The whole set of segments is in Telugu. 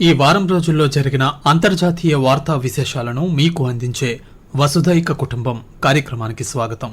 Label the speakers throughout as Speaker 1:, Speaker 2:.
Speaker 1: ఈ వారం రోజుల్లో జరిగిన అంతర్జాతీయ వార్తా విశేషాలను మీకు అందించే వసుధైక కుటుంబం కార్యక్రమానికి స్వాగతం.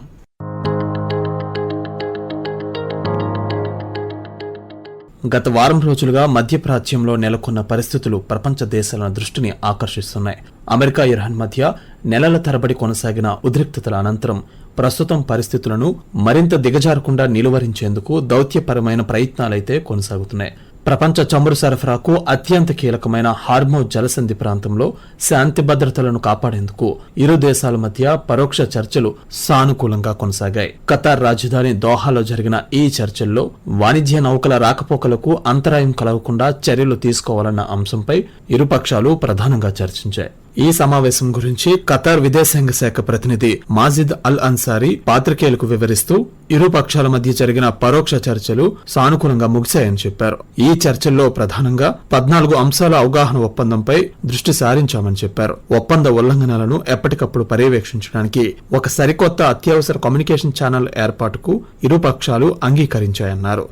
Speaker 1: గత వారం రోజులుగా మధ్యప్రాచ్యంలో నెలకొన్న పరిస్థితులు ప్రపంచ దేశాల దృష్టిని ఆకర్షిస్తున్నాయి. అమెరికా, ఇరాన్ మధ్య నెలల తరబడి కొనసాగిన ఉద్రిక్తతల అనంతరం ప్రస్తుతం పరిస్థితులను మరింత దిగజారకుండా నిలువరించేందుకు దౌత్యపరమైన ప్రయత్నాలైతే కొనసాగుతున్నాయి. ప్రపంచ చమురు సరఫరాకు అత్యంత కీలకమైన హార్మోజ్ జలసంధి ప్రాంతంలో శాంతి భద్రతలను కాపాడేందుకు ఇరు దేశాల మధ్య పరోక్ష చర్చలు సానుకూలంగా కొనసాగాయి. ఖతార్ రాజధాని దోహాలో జరిగిన ఈ చర్చల్లో వాణిజ్య నౌకల రాకపోకలకు అంతరాయం కలగకుండా చర్యలు తీసుకోవాలన్న అంశంపై ఇరుపక్షాలు ప్రధానంగా చర్చించాయి. ఈ సమావేశం గురించి ఖతార్ విదేశాంగ శాఖ ప్రతినిధి మాజిద్ అల్ అన్సారీ పాత్రికేయులకు వివరిస్తూ ఇరు పక్షాల మధ్య జరిగిన పరోక్ష చర్చలు సానుకూలంగా ముగిశాయని చెప్పారు. ఈ చర్చల్లో ప్రధానంగా 14 అంశాల అవగాహన ఒప్పందంపై దృష్టి సారించామని చెప్పారు. ఒప్పంద ఉల్లంఘనలను ఎప్పటికప్పుడు పర్యవేక్షించడానికి ఒక సరికొత్త అత్యవసర కమ్యూనికేషన్ ఛానల్ ఏర్పాటుకు ఇరు పక్షాలు అంగీకరించాయన్నారు.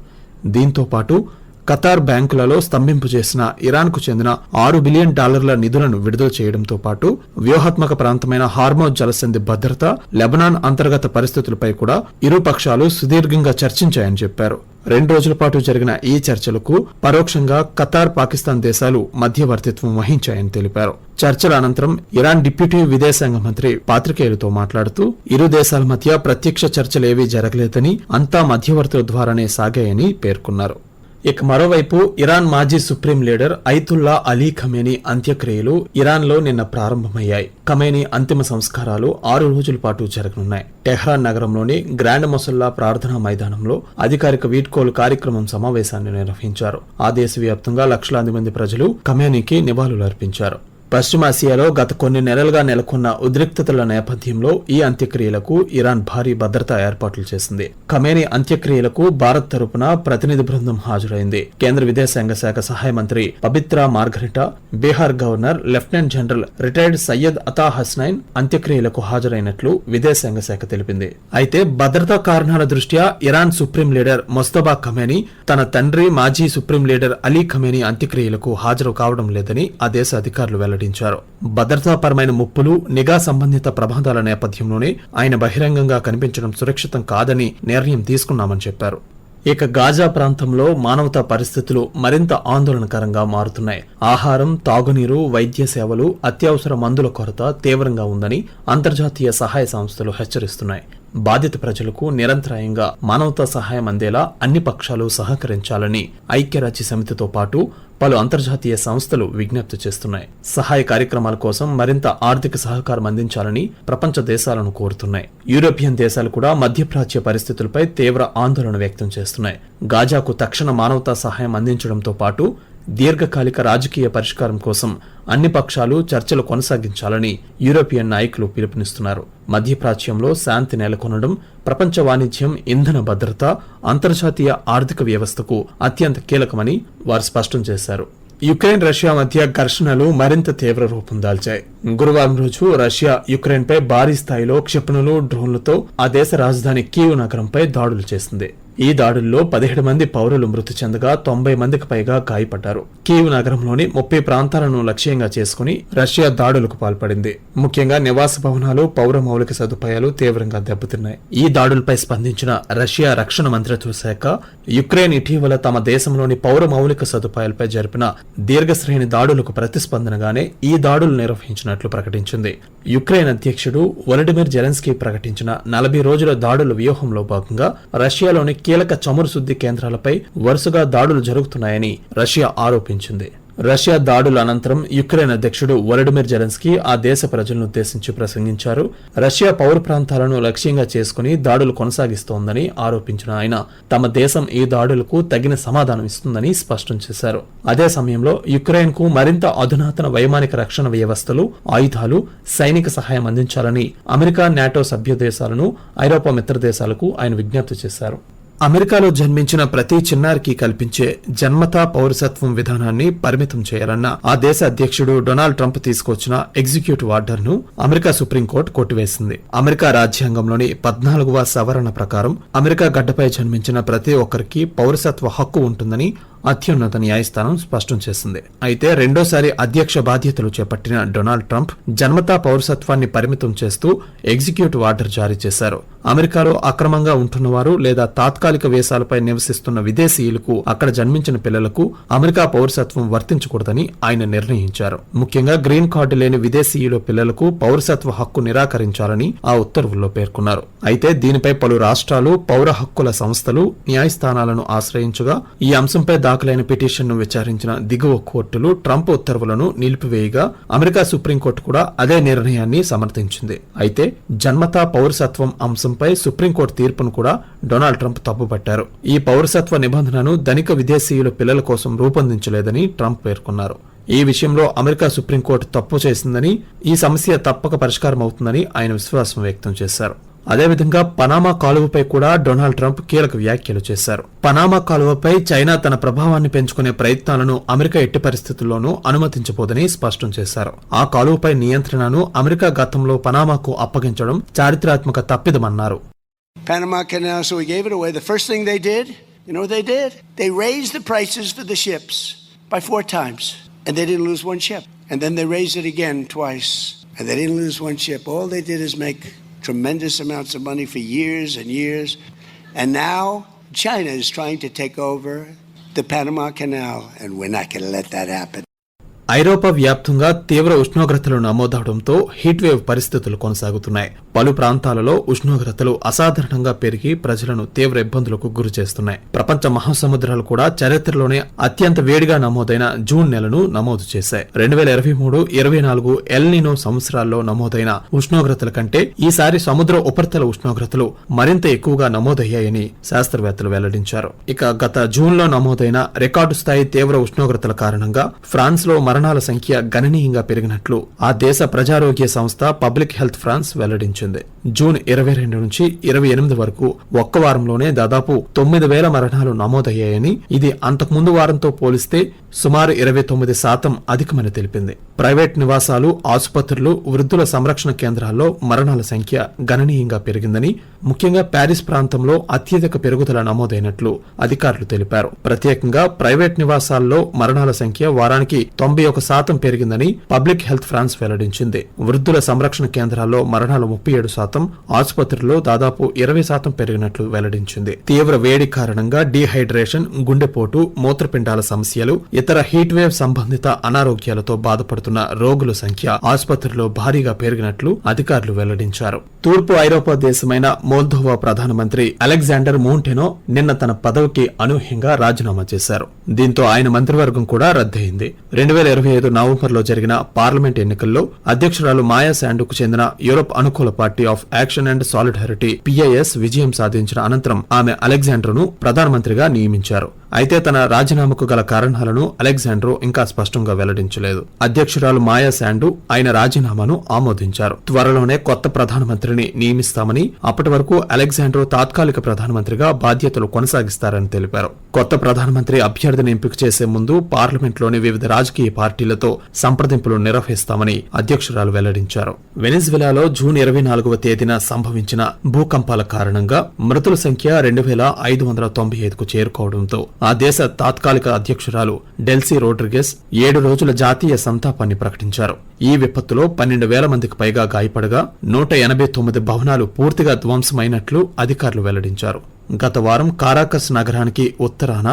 Speaker 1: దీంతో పాటు ఖతార్ బ్యాంకులలో స్తంభింపు చేసిన ఇరాన్కు చెందిన $6 బిలియన్ నిధులను విడుదల చేయడంతో పాటు వ్యూహాత్మక ప్రాంతమైన హార్మోజ్ జలసంధి భద్రత, లెబనాన్ అంతర్గత పరిస్థితులపై కూడా ఇరు పక్షాలు సుదీర్ఘంగా చర్చించాయని చెప్పారు. 2 రోజుల పాటు జరిగిన ఈ చర్చలకు పరోక్షంగా ఖతార్, పాకిస్తాన్ దేశాలు మధ్యవర్తిత్వం వహించాయని తెలిపారు. చర్చల అనంతరం ఇరాన్ డిప్యూటీ విదేశాంగ మంత్రి పాత్రికేయులతో మాట్లాడుతూ ఇరు దేశాల మధ్య ప్రత్యక్ష చర్చలేవీ జరగలేదని, అంతా మధ్యవర్తుల ద్వారానే సాగాయని పేర్కొన్నారు. ఇక మరోవైపు ఇరాన్ మాజీ supreme leader Ayatollah Ali Khamenei అంత్యక్రియలు ఇరాన్లో నిన్న ప్రారంభమయ్యాయి. ఖమేనీ అంతిమ సంస్కారాలు 6 రోజుల పాటు జరగనున్నాయి. టెహ్రాన్ నగరంలోని గ్రాండ్ మొసల్లా ప్రార్థనా మైదానంలో అధికారిక వీడ్కోలు కార్యక్రమం సమావేశాన్ని నిర్వహించారు. ఆ దేశవ్యాప్తంగా లక్షలాది మంది ప్రజలు ఖమేనీకి నివాళులు అర్పించారు. పశ్చిమాసియాలో గత కొన్ని నెలలుగా నెలకొన్న ఉద్రిక్తతల నేపథ్యంలో ఈ అంత్యక్రియలకు ఇరాన్ భారీ భద్రతా ఏర్పాట్లు చేసింది. ఖమేనీ అంత్యక్రియలకు భారత్ తరపున ప్రతినిధి బృందం హాజరైంది. కేంద్ర విదేశాంగ శాఖ సహాయ మంత్రి Pabitra Margherita, Bihar governor lieutenant general retired Syed Ata Hasnain అంత్యక్రియలకు హాజరైనట్లు విదేశాంగ శాఖ తెలిపింది. అయితే భద్రతా కారణాల దృష్ట్యా Iran supreme leader Mojtaba Khamenei తన తండ్రి మాజీ సుప్రీం లీడర్ అలీ ఖమేనీ అంత్యక్రియలకు హాజరు కావడం లేదని ఆ దేశ అధికారులు వెల్లడించారు. భద్రతాపరమైన ముప్పులు, నిఘా సంబంధిత ప్రమాదాల నేపథ్యంలోనే ఆయన బహిరంగంగా కనిపించడం సురక్షితం కాదని నిర్ణయం తీసుకున్నామని చెప్పారు. ఇక గాజా ప్రాంతంలో మానవతా పరిస్థితులు మరింత ఆందోళనకరంగా మారుతున్నాయి. ఆహారం, తాగునీరు, వైద్య సేవలు, అత్యవసర మందుల కొరత తీవ్రంగా ఉందని అంతర్జాతీయ సహాయ సంస్థలు హెచ్చరిస్తున్నాయి. బాధిత ప్రజలకు నిరంతరాయంగా మానవతా సహాయం అందేలా అన్ని పక్షాలు సహకరించాలని ఐక్యరాజ్య సమితితో పాటు పలు అంతర్జాతీయ సంస్థలు విజ్ఞప్తి చేస్తున్నాయి. సహాయ కార్యక్రమాల కోసం మరింత ఆర్థిక సహకారం అందించాలని ప్రపంచ దేశాలను కోరుతున్నాయి. యూరోపియన్ దేశాలు కూడా మధ్యప్రాచ్య పరిస్థితులపై తీవ్ర ఆందోళన వ్యక్తం చేస్తున్నాయి. గాజాకు తక్షణ మానవతా సహాయం అందించడంతో పాటు దీర్ఘకాలిక రాజకీయ పరిష్కారం కోసం అన్ని పక్షాలు చర్చలు కొనసాగించాలని యూరోపియన్ నాయకులు పిలుపునిస్తున్నారు. మధ్యప్రాచ్యంలో శాంతి నెలకొనడం ప్రపంచ వాణిజ్యం, ఇంధన భద్రత, అంతర్జాతీయ ఆర్థిక వ్యవస్థకు అత్యంత కీలకమని వారు స్పష్టం చేశారు. యుక్రెయిన్, రష్యా మధ్య ఘర్షణలు మరింత తీవ్ర రూపం దాల్చాయి. గురువారం రోజు రష్యా యుక్రెయిన్పై భారీ స్థాయిలో క్షిపణులు, డ్రోన్లతో ఆ దేశ రాజధాని కీవ్ నగరంపై దాడులు చేసింది. ఈ దాడుల్లో 17 మంది పౌరులు మృతి చెందగా 90 మందికి పైగా గాయపడ్డారు. కీవ్ నగరంలోని 30 ప్రాంతాలను లక్ష్యంగా చేసుకుని రష్యా దాడులకు పాల్పడింది. ముఖ్యంగా నివాస భవనాలు, పౌర మౌలిక సదుపాయాలు తీవ్రంగా దెబ్బతిన్నాయి. ఈ దాడులపై స్పందించిన రష్యా రక్షణ మంత్రిత్వ శాఖ యుక్రెయిన్ ఇటీవల తమ దేశంలోని పౌర మౌలిక సదుపాయాలపై జరిపిన దీర్ఘశ్రేణి దాడులకు ప్రతిస్పందనగానే ఈ దాడులు నిర్వహించినట్లు ప్రకటించింది. యుక్రెయిన్ అధ్యక్షుడు వొలోడిమిర్ జెలెన్స్కీ ప్రకటించిన 40 రోజుల దాడుల వ్యూహంలో భాగంగా రష్యాలోని కీలక చమురు శుద్ధి కేంద్రాలపై వరుసగా దాడులు జరుగుతున్నాయని రష్యా ఆరోపించింది. రష్యా దాడుల అనంతరం యుక్రెయిన్ అధ్యక్షుడు వొలోడిమిర్ జెలెన్స్కీ ఆ దేశ ప్రజలను ఉద్దేశించి ప్రసంగించారు. రష్యా పౌర ప్రాంతాలను లక్ష్యంగా చేసుకుని దాడులు కొనసాగిస్తోందని ఆరోపించిన ఆయన తమ దేశం ఈ దాడులకు తగిన సమాధానం ఇస్తుందని స్పష్టం చేశారు. అదే సమయంలో యుక్రెయిన్ కు మరింత అధునాతన వైమానిక రక్షణ వ్యవస్థలు, ఆయుధాలు, సైనిక సహాయం అందించాలని అమెరికా, నాటో సభ్య దేశాలను, ఐరోపా మిత్ర దేశాలకు ఆయన విజ్ఞప్తి చేశారు. అమెరికాలో జన్మించిన ప్రతి చిన్నారికి కల్పించే జన్మతా పౌరసత్వం విధానాన్ని పరిమితం చేయాలన్న ఆ దేశ అధ్యక్షుడు డొనాల్డ్ ట్రంప్ తీసుకొచ్చిన ఎగ్జిక్యూటివ్ ఆర్డర్ను అమెరికా సుప్రీంకోర్టు కొట్టివేసింది. అమెరికా రాజ్యాంగంలోని 14వ సవరణ ప్రకారం అమెరికా గడ్డపై జన్మించిన ప్రతి ఒక్కరికి పౌరసత్వ హక్కు ఉంటుందని అత్యున్నత న్యాయస్థానం స్పష్టం చేసింది. అయితే రెండోసారి అధ్యక్ష బాధ్యతలు చేపట్టిన డొనాల్డ్ ట్రంప్ జన్మతా పౌరసత్వాన్ని పరిమితం చేస్తూ ఎగ్జిక్యూటివ్ ఆర్డర్ జారీ చేశారు. అమెరికాలో అక్రమంగా ఉంటున్నవారు లేదా తాత్కాలిక వీసాలపై నివసిస్తున్న విదేశీయులకు అక్కడ జన్మించిన పిల్లలకు అమెరికా పౌరసత్వం వర్తించకూడదని ఆయన నిర్ణయించారు. ముఖ్యంగా గ్రీన్ కార్డు లేని విదేశీయుల పిల్లలకు పౌరసత్వ హక్కు నిరాకరించాలని ఆ ఉత్తర్వుల్లో పేర్కొన్నారు. అయితే దీనిపై పలు రాష్ట్రాలు, పౌర హక్కుల సంస్థలు న్యాయస్థానాలను ఆశ్రయించగా ఈ అంశంపై దాఖలైన పిటిషన్ను విచారించిన దిగువ కోర్టులు ట్రంప్ ఉత్తర్వులను నిలిపివేయగా అమెరికా సుప్రీంకోర్టు కూడా అదే నిర్ణయాన్ని సమర్థించింది. అయితే జన్మతా పౌరసత్వం అంశంపై సుప్రీంకోర్టు తీర్పును కూడా డొనాల్డ్ ట్రంప్ తప్పుపట్టారు. ఈ పౌరసత్వ నిబంధనను ధనిక విదేశీయుల పిల్లల కోసం రూపొందించలేదని ట్రంప్ పేర్కొన్నారు. ఈ విషయంలో అమెరికా సుప్రీంకోర్టు తప్పు చేసిందని, ఈ సమస్య తప్పక పరిష్కారం అవుతుందని ఆయన విశ్వాసం వ్యక్తం చేశారు. అదేవిధంగా పనామా కాలువపై కూడా డొనాల్డ్ ట్రంప్ కీలక వ్యాఖ్యలు చేశారు. పనామా కాలువపై చైనా తన ప్రభావాన్ని పెంచుకునే ప్రయత్నాలను అమెరికా ఎట్టి పరిస్థితుల్లోనూ అనుమతించబోదని స్పష్టం చేశారు. ఆ కాలువపై నియంత్రణను అమెరికా గతంలో పనామాకు అప్పగించడం చారిత్రాత్మక తప్పిదమన్నారు.
Speaker 2: Panama Canal, so we gave it away. The first thing they did, you know what they did? They raised the prices for the ships by 4 times, and they didn't lose one ship. And then they raised it again twice, and they didn't lose one ship. All they did is make tremendous amounts of money for years and years. And now China is trying to take over the Panama Canal, and we're not going to let that happen.
Speaker 1: ఐరోపా వ్యాప్తంగా తీవ్ర ఉష్ణోగ్రతలు నమోదవడంతో హీట్ వేవ్ పరిస్థితులు కొనసాగుతున్నాయి. పలు ప్రాంతాలలో ఉష్ణోగ్రతలు అసాధారణంగా పెరిగి ప్రజలను తీవ్ర ఇబ్బందులకు గురి చేస్తున్నాయి. ప్రపంచ మహాసముద్రాలు కూడా చరిత్రలోనే అత్యంత వేడిగా నమోదైన జూన్ నెలను నమోదు చేశాయి. 2023-24 ఎల్ నినో సంవత్సరాల్లో నమోదైన ఉష్ణోగ్రతల కంటే ఈసారి సముద్ర ఉపరితల ఉష్ణోగ్రతలు మరింత ఎక్కువగా నమోదయ్యాయని శాస్త్రవేత్తలు వెల్లడించారు. ఇక గత జూన్లో నమోదైన రికార్డు స్థాయి తీవ్ర ఉష్ణోగ్రతల కారణంగా ఫ్రాన్స్ లో మరణాల సంఖ్య గణనీయంగా పెరిగినట్లు ఆ దేశ ప్రజారోగ్య సంస్థ పబ్లిక్ హెల్త్ ఫ్రాన్స్ వెల్లడించింది. జూన్ 22 నుంచి 28 వరకు ఒక్క వారంలోనే దాదాపు 9,000 మరణాలు నమోదయ్యాయని, ఇది అంతకుముందు వారంతో పోలిస్తే సుమారు 29% అధికమని తెలిపింది. ప్రైవేట్ నివాసాలు, ఆసుపత్రులు, వృద్ధుల సంరక్షణ కేంద్రాల్లో మరణాల సంఖ్య గణనీయంగా పెరిగిందని, ముఖ్యంగా ప్యారిస్ ప్రాంతంలో అత్యధిక పెరుగుదల నమోదైనట్లు అధికారులు తెలిపారు. ప్రత్యేకంగా ప్రైవేట్ నివాసాల్లో మరణాల సంఖ్య వారానికి 91% పెరిగిందని పబ్లిక్ హెల్త్ ఫ్రాన్స్ వెల్లడించింది. వృద్ధుల సంరక్షణ కేంద్రాల్లో మరణాలు 37%, ఆసుపత్రుల్లో దాదాపు 20% పెరిగినట్లు వెల్లడించింది. తీవ్ర వేడి కారణంగా డీహైడ్రేషన్, గుండెపోటు, మూత్రపిండాల సమస్యలు, ఇతర హీట్ వేవ్ సంబంధిత అనారోగ్యాలతో బాధపడుతున్న రోగుల సంఖ్య ఆసుపత్రుల్లో భారీగా పెరిగినట్లు అధికారులు వెల్లడించారు. తూర్పు ఐరోపా దేశమైన మోల్దోవా ప్రధానమంత్రి అలెగ్జాండర్ మోంటెనో నిన్న తన పదవికి అనూహ్యంగా రాజీనామా చేశారు. దీంతో ఆయన మంత్రివర్గం కూడా రద్దయింది. 2025 నవంబర్లో జరిగిన పార్లమెంట్ ఎన్నికల్లో అధ్యక్షురాలు మాయా శాండుకు చెందిన యూరోప్ అనుకూల party of action and solidarity PIS విజయం సాధించిన అనంతరం ఆమె అలెగ్జాండర్ను ప్రధానమంత్రిగా నియమించారు. అయితే తన రాజీనామాకు గల కారణాలను అలెగ్జాండర్ ఇంకా స్పష్టంగా వెల్లడించలేదు. అధ్యక్షురాలు మాయా శాండు ఆయన రాజీనామాను ఆమోదించారు. త్వరలోనే కొత్త ప్రధానమంత్రిని నియమిస్తామని, అప్పటి వరకు అలెగ్జాండర్ తాత్కాలిక ప్రధానమంత్రిగా బాధ్యతలు కొనసాగిస్తారని తెలిపారు. కొత్త ప్రధానమంత్రి అభ్యర్థిని ఎంపిక చేసే ముందు పార్లమెంట్లోని వివిధ రాజకీయ పార్టీలతో సంప్రదింపులు నిర్వహిస్తామని అధ్యక్షురాలు వెల్లడించారు. వెనిజువెలాలో జూన్ 24వ తేదీన సంభవించిన భూకంపాల కారణంగా మృతుల సంఖ్య 2,595కు చేరుకోవడంతో ఆ దేశ తాత్కాలిక అధ్యక్షురాలు డెల్సీ రోడ్రిగెస్ 7 రోజుల జాతీయ సంతాపాన్ని ప్రకటించారు. ఈ విపత్తులో 12,000 మందికి పైగా గాయపడగా 189 భవనాలు పూర్తిగా ధ్వంసమైనట్లు అధికారులు వెల్లడించారు. గత వారం కారాకస్ నగరానికి ఉత్తరాన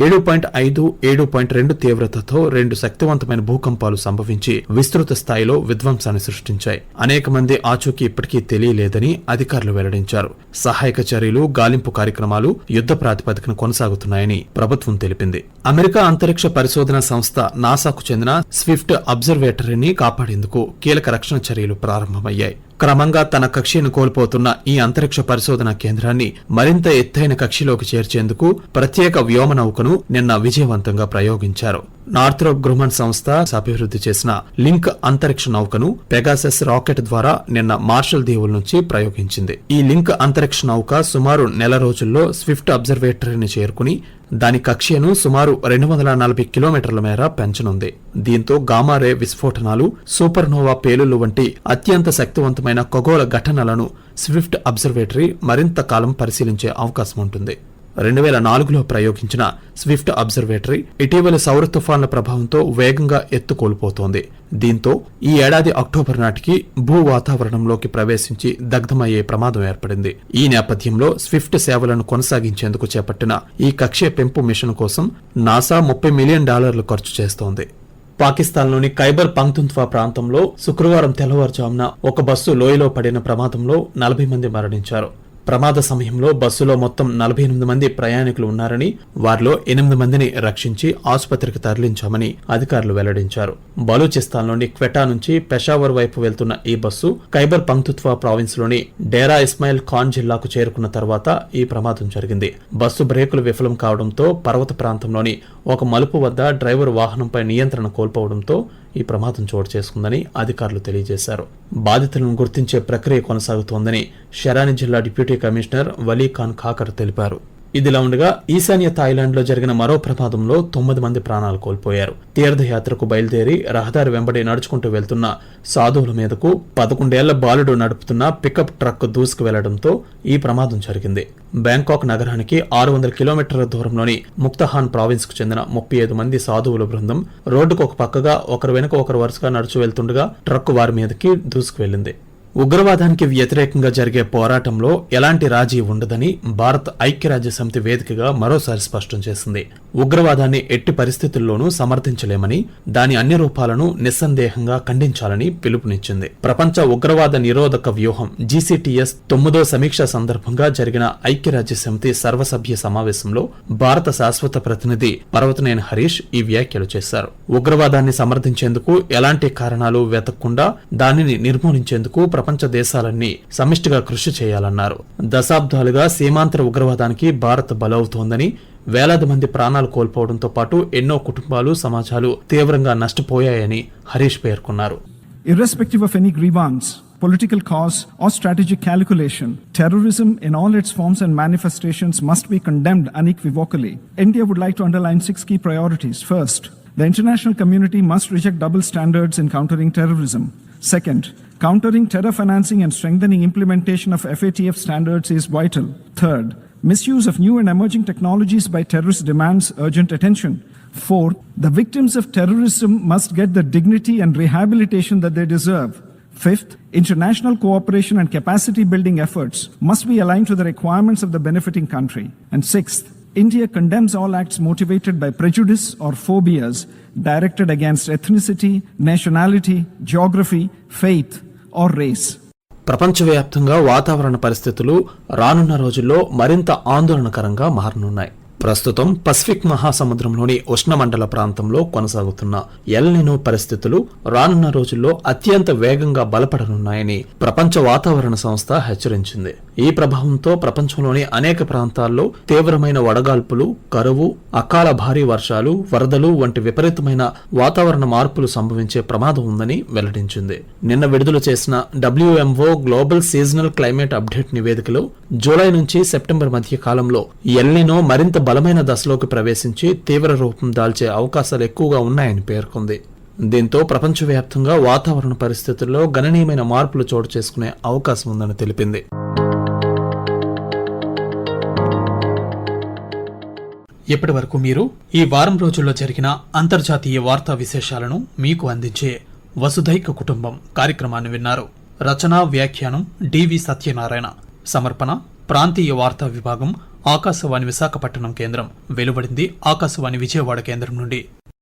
Speaker 1: 7.5, 7.2 తీవ్రతతో 2 శక్తివంతమైన భూకంపాలు సంభవించి విస్తృత స్థాయిలో విధ్వంసాన్ని సృష్టించాయి. అనేక మంది ఆచూకీ ఇప్పటికీ తెలియలేదని అధికారులు వెల్లడించారు. సహాయక చర్యలు, గాలింపు కార్యక్రమాలు యుద్ధ ప్రాతిపదికన కొనసాగుతున్నాయని ప్రభుత్వం తెలిపింది. అమెరికా అంతరిక్ష పరిశోధన సంస్థ నాసాకు చెందిన స్విఫ్ట్ అబ్జర్వేటరీని కాపాడేందుకు కీలక రక్షణ చర్యలు ప్రారంభమయ్యాయి. క్రమంగా తన కక్షను కోల్పోతున్న ఈ అంతరిక్ష పరిశోధన కేంద్రాన్ని మరింత ఎత్తైన కక్షలోకి చేర్చేందుకు ప్రత్యేక వ్యోమనౌకను నిన్న విజయవంతంగా ప్రయోగించారు. నార్థ్రోప్ గ్రూమన్ సంస్థ అభివృద్ధి చేసిన లింక్ అంతరిక్ష నౌకను పెగాసస్ రాకెట్ ద్వారా నిన్న మార్షల్ దీవుల నుంచి ప్రయోగించింది. ఈ లింక్ అంతరిక్ష నౌక సుమారు నెల రోజుల్లో స్విఫ్ట్ అబ్జర్వేటరీని చేరుకుని దాని కక్ష్యను సుమారు 240 కిలోమీటర్ల మేర పెంచనుంది. దీంతో గామారే విస్ఫోటనాలు, సూపర్నోవా పేలుళ్లు వంటి అత్యంత శక్తివంతమైన ఖగోళ ఘటనలను స్విఫ్ట్ అబ్జర్వేటరీ మరింత కాలం పరిశీలించే అవకాశం ఉంటుంది. 2004లో ప్రయోగించిన స్విఫ్ట్ అబ్జర్వేటరీ ఇటీవలి సౌర తుఫాన్ల ప్రభావంతో వేగంగా ఎత్తు కోల్పోతోంది. దీంతో ఈ ఏడాది అక్టోబర్ నాటికి భూ వాతావరణంలోకి ప్రవేశించి దగ్ధమయ్యే ప్రమాదం ఏర్పడింది. ఈ నేపథ్యంలో స్విఫ్ట్ సేవలను కొనసాగించేందుకు చేపట్టిన ఈ కక్ష్య పెంపు మిషన్ కోసం నాసా $30 మిలియన్ ఖర్చు చేస్తోంది. పాకిస్తాన్లోని ఖైబర్ పఖ్తూన్ఖ్వా ప్రాంతంలో శుక్రవారం తెల్లవారుజామున ఒక బస్సు లోయలో పడిన ప్రమాదంలో 40 మంది మరణించారు. ప్రమాద సమయంలో బస్సులో మొత్తం 48 మంది ప్రయాణికులు ఉన్నారని, వారిలో 8 మందిని రక్షించి ఆసుపత్రికి తరలించామని అధికారులు వెల్లడించారు. బలూచిస్తాన్లోని క్వెటా నుంచి పెషావర్ వైపు వెళ్తున్న ఈ బస్సు ఖైబర్ పఖ్తూన్ఖ్వా ప్రావిన్స్ లోని డేరా ఇస్మాయిల్ ఖాన్ జిల్లాకు చేరుకున్న తర్వాత ఈ ప్రమాదం జరిగింది. బస్సు బ్రేకులు విఫలం కావడంతో పర్వత ప్రాంతంలోని ఒక మలుపు వద్ద డ్రైవర్ వాహనంపై నియంత్రణ కోల్పోవడంతో ఈ ప్రమాదం చోటు చేసుకుందని అధికారులు తెలియజేశారు. బాధితులను గుర్తించే ప్రక్రియ కొనసాగుతోందని షెరాని జిల్లా డిప్యూటీ కమిషనర్ వలీ ఖాన్ ఖాకర్ తెలిపారు. ఇదిలా ఉండగా ఈశాన్య థాయిలాండ్ లో జరిగిన మరో ప్రమాదంలో 9 మంది ప్రాణాలు కోల్పోయారు. తీర్థయాత్రకు బయలుదేరి రహదారి వెంబడి నడుచుకుంటూ వెళ్తున్న సాధువుల మీదకు 11 ఏళ్ల బాలుడు నడుపుతున్న పికప్ ట్రక్ దూసుకు వెళ్లడంతో ఈ ప్రమాదం జరిగింది. బ్యాంకాక్ నగరానికి 600 కిలోమీటర్ల దూరంలోని ముక్తహాన్ ప్రావిన్స్ కు చెందిన 35 మంది సాధువుల బృందం రోడ్డుకు ఒక పక్కగా ఒకరు వెనుక ఒకరు వరుసగా నడుచు వెళ్తుండగా ట్రక్ వారి మీదకి దూసుకు వెళ్లింది. ఉగ్రవాదానికి వ్యతిరేకంగా జరిగే పోరాటంలో ఎలాంటి రాజీ ఉండదని భారత్ ఐక్యరాజ్యసమితి వేదికగా మరోసారి స్పష్టం చేసింది. ఉగ్రవాదాన్ని ఎట్టి పరిస్థితుల్లోనూ సమర్థించలేమని, దాని అన్ని రూపాలను నిస్సందేహంగా ఖండించాలని పిలుపునిచ్చింది. ప్రపంచ ఉగ్రవాద నిరోధక వ్యూహం GCTS 9వ సమీక్ష సందర్భంగా జరిగిన ఐక్యరాజ్యసమితి సర్వసభ్య సమావేశంలో భారత శాశ్వత ప్రతినిధి పర్వతనేని హరీష్ ఈ వ్యాఖ్యలు చేశారు. ఉగ్రవాదాన్ని సమర్థించేందుకు ఎలాంటి కారణాలు వెతకకుండా దానిని నిర్మూలించేందుకు ప్రపంచ దేశాలన్నీ సమిష్టిగా కృషి చేయాలన్నారు. దశాబ్దాలుగా సీమాంతర ఉగ్రవాదానికి భారత్ బలవుతోందని, వేలాది మంది ప్రాణాలు కోల్పోవడంతో పాటు ఎన్నో కుటుంబాలు, సమాజాలు తీవ్రంగా నష్టపోయాయని హరీష్ పేర్కొన్నారు.
Speaker 3: Irrespective of any grievance, political cause or strategic calculation, terrorism in all its forms and manifestations must be condemned unequivocally. India would like to underline 6 key priorities. First, the international community must reject double standards in countering terrorism. Second, countering terror financing and strengthening implementation of FATF standards is vital. Third, misuse of new and emerging technologies by terrorists demands urgent attention. Fourth, the victims of terrorism must get the dignity and rehabilitation that they deserve. Fifth, international cooperation and capacity building efforts must be aligned to the requirements of the benefiting country. And sixth, India condemns all acts motivated by prejudice or phobias directed against ethnicity, nationality, geography, faith, or race.
Speaker 1: ప్రపంచవ్యాప్తంగా వాతావరణ పరిస్థితులు రానున్న రోజుల్లో మరింత ఆందోళనకరంగా మారనున్నాయి. ప్రస్తుతం పసిఫిక్ మహాసముద్రంలోని ఉష్ణమండల ప్రాంతంలో కొనసాగుతున్న ఎల్ నినో పరిస్థితులు రానున్న రోజుల్లో అత్యంత వేగంగా బలపడనున్నాయని ప్రపంచ వాతావరణ సంస్థ హెచ్చరించింది. ఈ ప్రభావంతో ప్రపంచంలోని అనేక ప్రాంతాల్లో తీవ్రమైన వడగాల్పులు, కరువు, అకాల భారీ వర్షాలు, వరదలు వంటి విపరీతమైన వాతావరణ మార్పులు సంభవించే ప్రమాదం ఉందని వెల్లడించింది. నిన్న విడుదల చేసిన WMO global seasonal climate update నివేదికలో జూలై నుంచి సెప్టెంబర్ మధ్య కాలంలో ఎల్ నినో మరింత బలమైన దశలోకి ప్రవేశించి తీవ్ర రూపం దాల్చే అవకాశాలు ఎక్కువగా ఉన్నాయని పేర్కొంది. దీంతో ప్రపంచవ్యాప్తంగా వాతావరణ పరిస్థితుల్లో గణనీయమైన మార్పులు చోటు చేసుకునే అవకాశం ఉందని తెలిపింది. ఇప్పటి వరకు మీరు ఈ వారం రోజుల్లో జరిగిన అంతర్జాతీయ వార్తా విశేషాలను మీకు అందించే వసుధైక కుటుంబం కార్యక్రమాన్ని విన్నారు. రచన, వ్యాఖ్యానం DV సత్యనారాయణ. సమర్పణ ప్రాంతీయ వార్తా విభాగం, ఆకాశవాణి విశాఖపట్నం కేంద్రం. వెలువడింది ఆకాశవాణి విజయవాడ కేంద్రం నుండి.